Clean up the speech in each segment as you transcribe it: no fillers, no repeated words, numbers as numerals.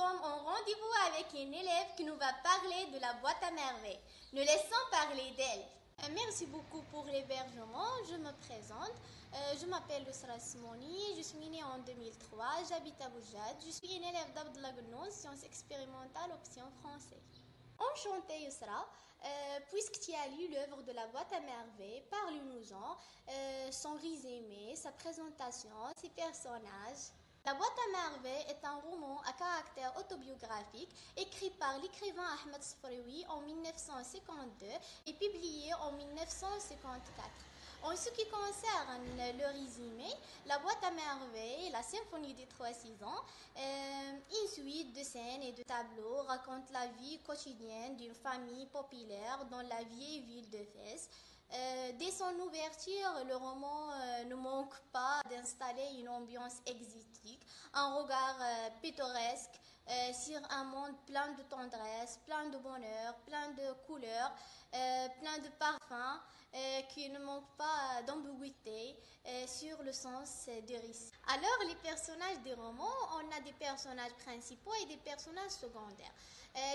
sommes en rendez-vous avec une élève qui nous va parler de la boîte à merveilles. Nous laissons parler d'elle. Merci beaucoup pour l'hébergement. Je me présente. Je m'appelle Yousra Simouni. Je suis née en 2003. J'habite à Boujad. Je suis une élève d'Abdallah Gounoun, sciences expérimentales, option français. Enchantée Yousra, puisque tu as lu l'œuvre de la boîte à merveilles, parle-nous-en, son résumé, sa présentation, ses personnages. La boîte à merveilles est un roman à caractère autobiographique écrit par l'écrivain Ahmed Sfraoui en 1952 et publié en 1954. En ce qui concerne le résumé, la boîte à merveilles, la symphonie des trois saisons, une suite de scènes et de tableaux raconte la vie quotidienne d'une famille populaire dans la vieille ville de Fès. Dès son ouverture, le roman ne manque pas d'installer une ambiance exotique, un regard pittoresque sur un monde plein de tendresse, plein de bonheur, plein de couleurs, plein de parfums, qui ne manque pas d'ambiguïté sur le sens du récit. Alors, les personnages des romans, on a des personnages principaux et des personnages secondaires.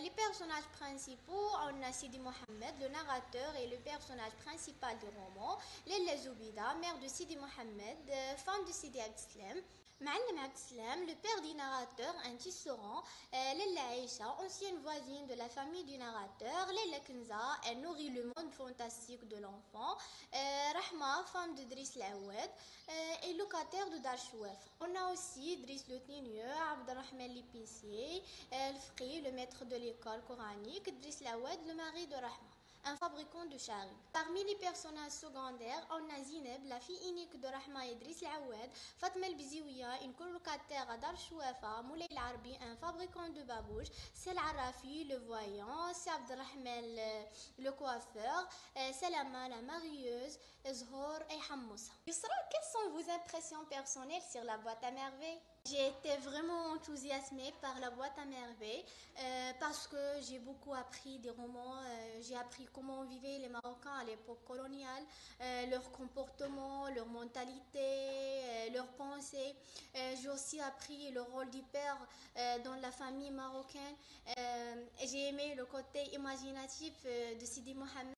Les personnages principaux, on a Sidi Mohamed, le narrateur et le personnage principal du roman, Lella Zoubida, mère de Sidi Mohamed, femme de Sidi Abdeslam. Ma'alem Abdeslam, le père du narrateur, un tisserand. Lella Aïcha, ancienne voisine de la famille du narrateur. Lella Kenza, elle nourrit le monde fantastique de l'enfant. Rahma, femme de Driss Laoued, et locataire de Dar Chouef. On a aussi Driss le Tenieux, Abdelrahman l'épicier, El Fri, le maître de l'école coranique, Driss Laoued, le mari de Rahma, un fabricant de charrues. Parmi les personnages secondaires, on a Zineb, la fille unique de Rahma et Driss Laoued, Fatma el-Biziouia, une colocataire à Dar Chouafa, Moulay el-Arbi, un fabricant de babouches, Sel Arafi, le voyant, Si Abdelrahman, le coiffeur, Salama, la marieuse, Zhor et Hammoussa. Yousra, quelles sont vos impressions personnelles sur la boîte à merveilles? J'ai été vraiment enthousiasmée par la boîte à merveilles parce que j'ai beaucoup appris des romans, j'ai appris comment vivaient les Marocains à l'époque coloniale, leur comportement, leur mentalité, leurs pensées. J'ai aussi appris le rôle du père dans la famille marocaine. J'ai aimé le côté imaginatif de Sidi Mohamed.